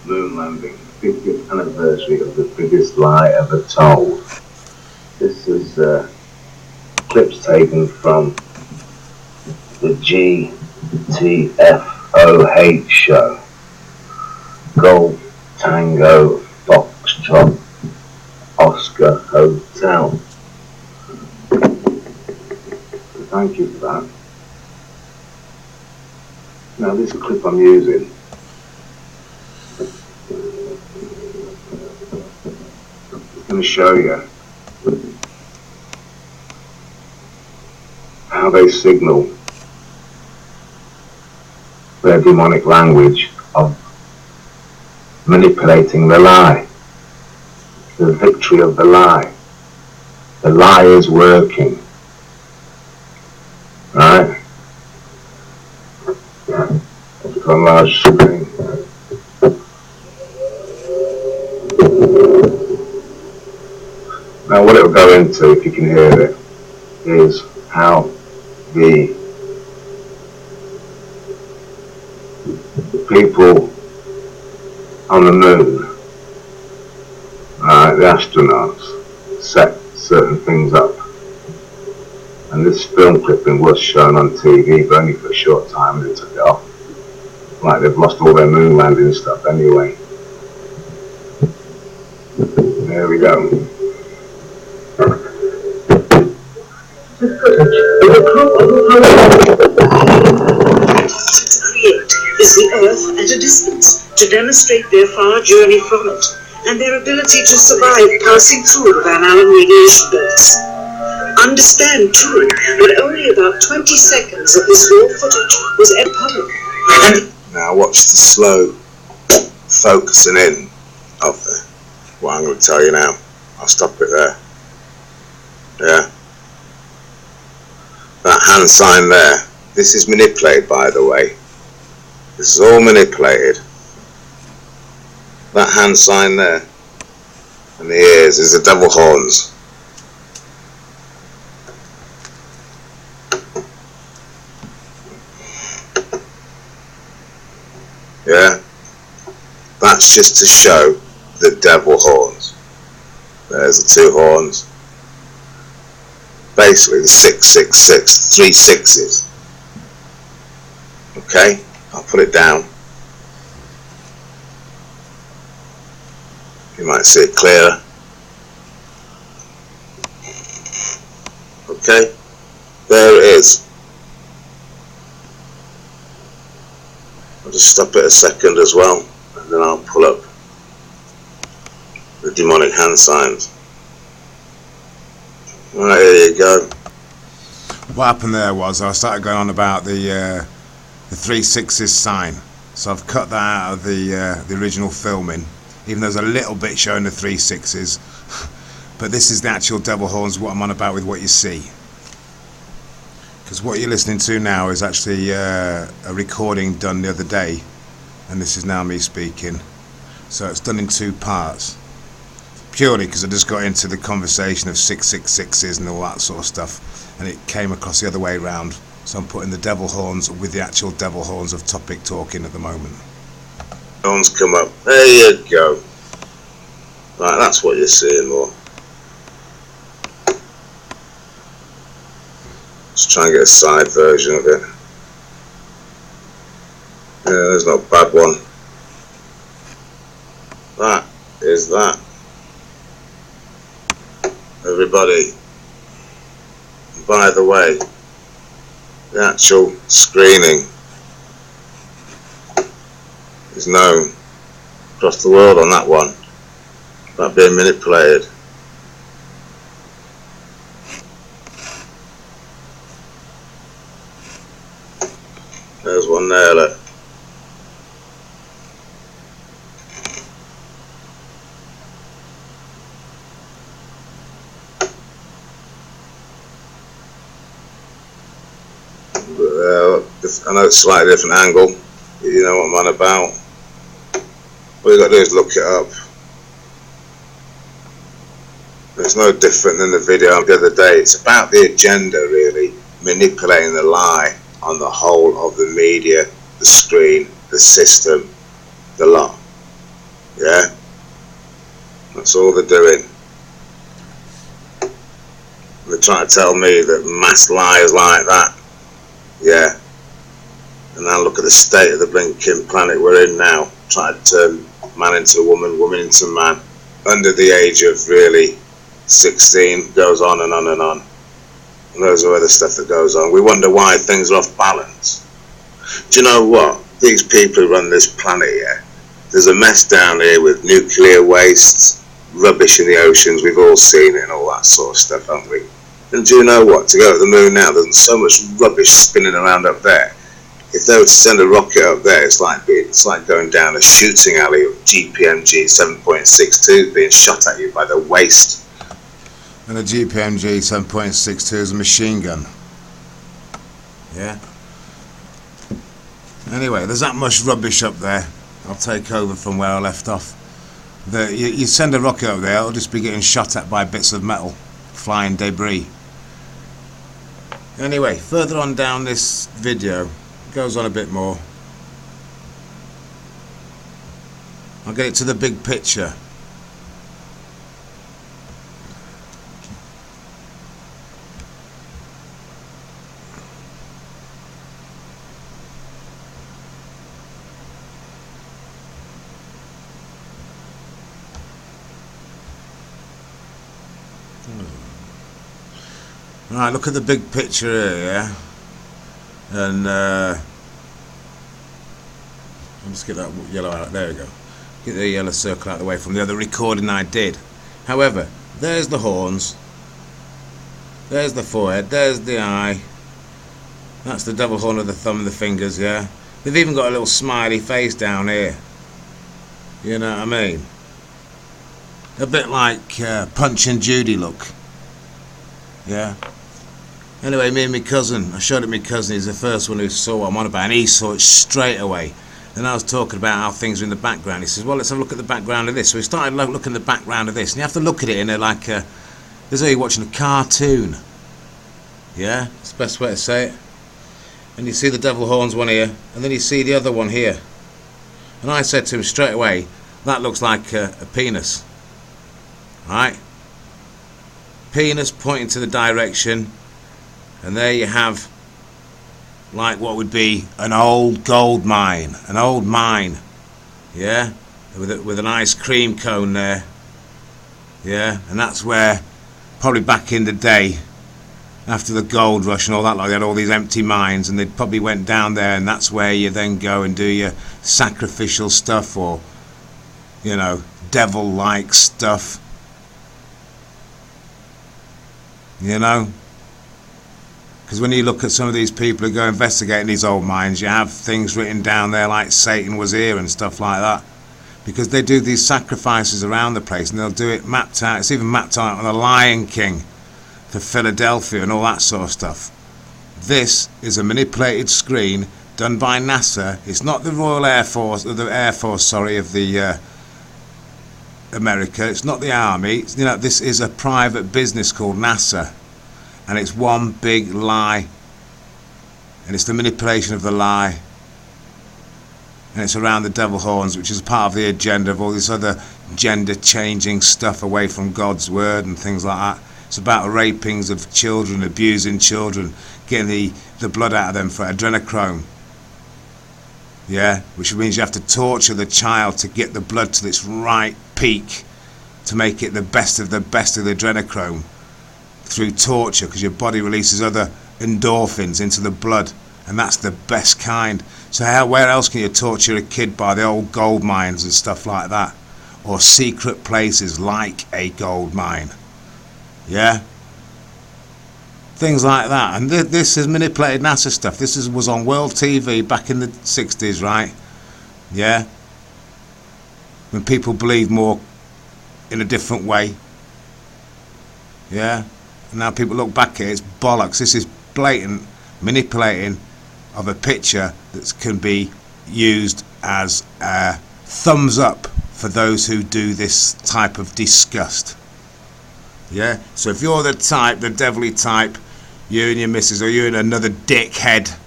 moon landing, 50th anniversary of the biggest lie ever told. This is clips taken from the GTFOH show, Gold Tango Foxtrot Oscar Hotel. So thank you for that. Now this clip I'm using is going to show you how they signal their demonic language of manipulating the lie, the victory of the lie. The lie is working, right? It's on large screen. Now what it will go into, if you can hear it, is how the people on the moon, the astronauts, set certain things up. And this film clipping was shown on TV, but only for a short time, and they took it off. Like they've lost all their moon landing stuff anyway. There we go. To create is the Earth at a distance, to demonstrate their far journey from it, and their ability to survive passing through the Van Allen radiation belts. Understand too that only about 20 seconds of this raw footage was ever public. Now watch the slow focusing in of what I'm going to tell you now. I'll stop it there. Yeah. That hand sign there, this is manipulated, by the way. This is all manipulated. That hand sign there and the ears is the devil horns. Yeah, that's just to show the devil horns. There's the two horns. Basically the 666, 3 sixes. Okay, I'll put it down. You might see it clearer. Okay, there it is. I'll just stop it a second as well, and then I'll pull up the demonic hand signs. Right, there you go. What happened there was I started going on about the 3 sixes sign, so I've cut that out of the original filming, even though there's a little bit showing the 3 sixes, but this is the actual devil horns, what I'm on about with what you see. Because what you're listening to now is actually a recording done the other day, and this is now me speaking, so it's done in 2 parts. Purely because I just got into the conversation of 666s and all that sort of stuff, and it came across the other way round. So I'm putting the devil horns with the actual devil horns of topic talking at the moment. Horns come up. There you go. Right, that's what you're seeing more. Just try and get a side version of it. Yeah, there's no bad one. That is that. Everybody, and by the way, the actual screening is known across the world on that one about being manipulated. There's one there, look. I know it's a slightly different angle, you know what I'm on about. All you got to do is look it up. It's no different than the video the other day. It's about the agenda, really, manipulating the lie on the whole of the media, the screen, the system, the lot. Yeah? That's all they're doing. They're trying to tell me that mass liars like that. Yeah. And now look at the state of the blinking planet we're in now. Trying to turn man into woman, woman into man. Under the age of really 16, goes on and on and on. And loads of other stuff that goes on. We wonder why things are off balance. Do you know what? These people who run this planet here, there's a mess down here with nuclear waste, rubbish in the oceans, we've all seen it and all that sort of stuff, haven't we? And do you know what? To go to the moon now, there's so much rubbish spinning around up there. If they were to send a rocket up there, it's like going down a shooting alley of GPMG 7.62 being shot at you by the waste. And a GPMG 7.62 is a machine gun. Yeah. Anyway, there's that much rubbish up there. I'll take over from where I left off. You send a rocket up there, it'll just be getting shot at by bits of metal, flying debris. Anyway, further on down this video, it goes on a bit more. I'll get it to the big picture. Right, look at the big picture here, yeah? And let's get that yellow out, there we go. Get the yellow circle out of the way from the other recording I did. However, there's the horns, there's the forehead, there's the eye, that's the double horn of the thumb and the fingers, yeah? They've even got a little smiley face down here. You know what I mean? A bit like Punch and Judy look. Yeah. Anyway, me and my cousin, I showed it my cousin, he's the first one who saw what I'm on about, and he saw it straight away. Then I was talking about how things are in the background. He says, well, let's have a look at the background of this. So we started looking at the background of this, and you have to look at it in a like a, as though you're watching a cartoon. Yeah, that's the best way to say it. And you see the devil horns one here, and then you see the other one here. And I said to him straight away, that looks like a penis. Alright? Penis pointing to the direction, and there you have like what would be an old gold mine, yeah, with an ice cream cone there, yeah, and that's where probably back in the day after the gold rush and all that, like they had all these empty mines, and they probably went down there, and that's where you then go and do your sacrificial stuff, or you know, devil like stuff. You know, because when you look at some of these people who go investigating these old mines, you have things written down there like Satan was here and stuff like that, because they do these sacrifices around the place, and they'll do it mapped out. It's even mapped out on the Lion King for Philadelphia and all that sort of stuff. This is a manipulated screen done by NASA. It's not the Royal Air Force, or the Air Force, sorry, of the America. It's not the army. You know, this is a private business called NASA, and it's one big lie, and it's the manipulation of the lie, and it's around the devil horns, which is part of the agenda of all this other gender changing stuff away from God's word and things like that. It's about rapings of children, abusing children, getting the blood out of them for adrenochrome. Yeah, which means you have to torture the child to get the blood to its right peak, to make it the best of the adrenochrome through torture, because your body releases other endorphins into the blood, and that's the best kind. So where else can you torture a kid? By the old gold mines and stuff like that, or secret places like a gold mine. Yeah, things like that. And this is manipulated NASA stuff. This was on World TV back in the 60s, right? Yeah, when people believed more in a different way. Yeah, and now people look back at it, it's bollocks. This is blatant manipulating of a picture that can be used as a thumbs up for those who do this type of disgust. Yeah, so if you're the type, the devilly type, you and your missus, or you and another dickhead,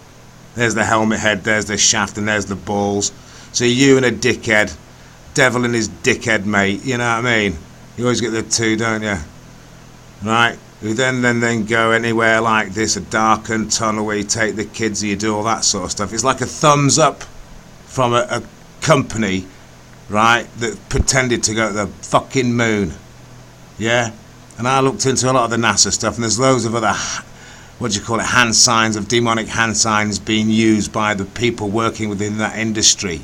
there's the helmet head, there's the shaft, and there's the balls. So you and a dickhead devil and his dickhead mate, you know what I mean? You always get the two, don't you? Right? Who then go anywhere like this, a darkened tunnel where you take the kids and you do all that sort of stuff. It's like a thumbs up from a company, right, that pretended to go to the fucking moon. Yeah? And I looked into a lot of the NASA stuff, and there's loads of other, hand signs, of demonic hand signs being used by the people working within that industry.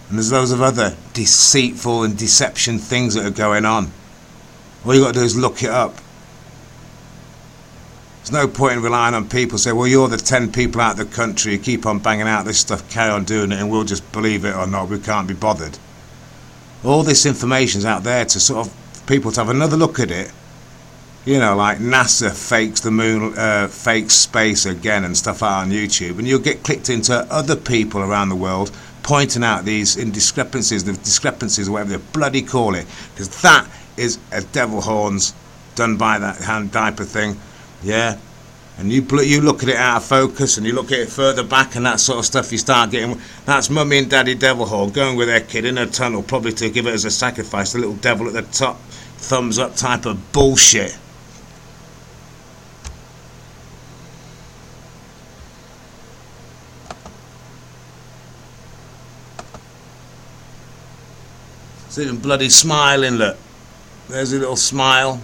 And there's loads of other deceitful and deception things that are going on. All you got to do is look it up. There's no point in relying on people say, well, you're the 10 people out of the country who keep on banging out this stuff, carry on doing it, and we'll just believe it or not, we can't be bothered. All this information's out there to sort of people to have another look at it. You know, like NASA fakes the moon, fakes space again and stuff out on YouTube, and you'll get clicked into other people around the world pointing out these discrepancies, or whatever they bloody call it, because that is a devil horns done by that hand diaper thing, yeah. And you look at it out of focus, and you look at it further back, and that sort of stuff. You start getting, that's mummy and daddy devil horn going with their kid in a tunnel, probably to give it as a sacrifice. The little devil at the top, thumbs up type of bullshit. It's even bloody smiling, look. There's a little smile.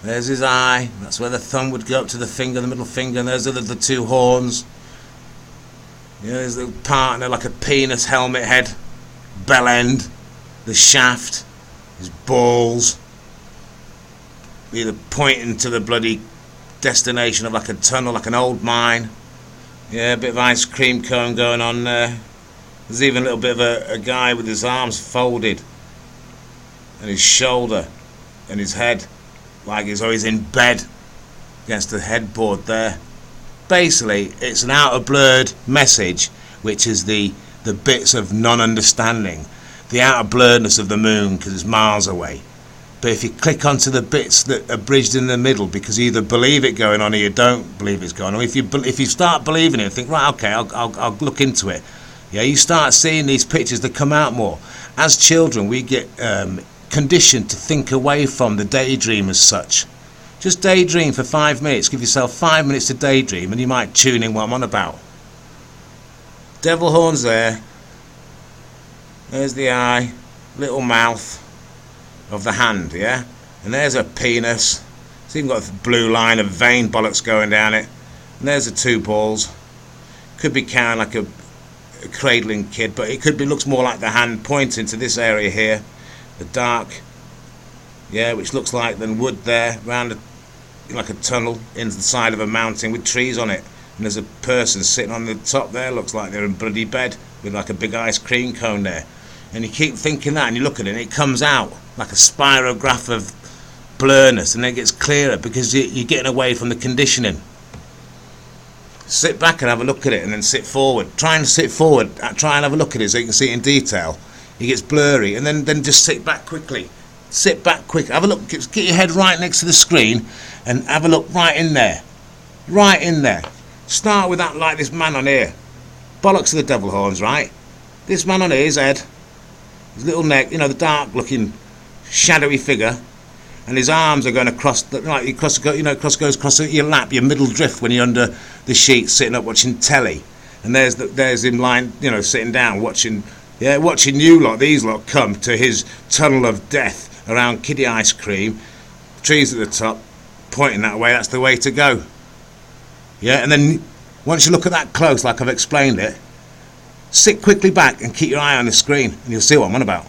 There's his eye. That's where the thumb would go up to the finger, the middle finger, and there's the two horns. Yeah, there's the partner, like a penis helmet head, bell end, the shaft, his balls, either pointing to the bloody destination of like a tunnel, like an old mine. Yeah, a bit of ice cream cone going on there. There's even a little bit of a guy with his arms folded, and his shoulder and his head, like he's always in bed against the headboard there. Basically, it's an outer blurred message, which is the bits of non-understanding, the outer blurredness of the moon, because it's miles away. But if you click onto the bits that are bridged in the middle, because you either believe it going on or you don't believe it's going on. If you start believing it and think, right, okay, I'll look into it. Yeah, you start seeing these pictures that come out more. As children, we get conditioned to think away from the daydream as such. Just daydream for 5 minutes. Give yourself 5 minutes to daydream, and you might tune in what I'm on about. Devil horns there. There's the eye, little mouth of the hand, yeah? And there's a penis. It's even got a blue line of vein bollocks going down it. And there's the two balls. Could be carrying like a cradling kid, but it looks more like the hand pointing to this area here. The dark, yeah, which looks like the wood there, round like a tunnel into the side of a mountain with trees on it. And there's a person sitting on the top there, looks like they're in bloody bed with like a big ice cream cone there. And you keep thinking that, and you look at it, and it comes out like a spirograph of blurriness, and then it gets clearer because you're getting away from the conditioning. Sit back and have a look at it, and then sit forward. Try and sit forward, try and have a look at it so you can see it in detail. It gets blurry, and then just sit back quickly. Sit back quick. Have a look. Get your head right next to the screen, and have a look right in there. Right in there. Start with that, like this man on here. Bollocks of the devil horns, right? This man on here, his head, his little neck, you know, the dark-looking, shadowy figure, and his arms are going across, like he goes across your lap, your middle drift when you're under the sheet, sitting up watching telly, and there's him lying, you know, sitting down watching. Yeah, watching you lot, these lot, come to his tunnel of death around kiddie ice cream, trees at the top, pointing that way. That's the way to go. Yeah, and then once you look at that close, like I've explained it, sit quickly back and keep your eye on the screen, and you'll see what I'm on about.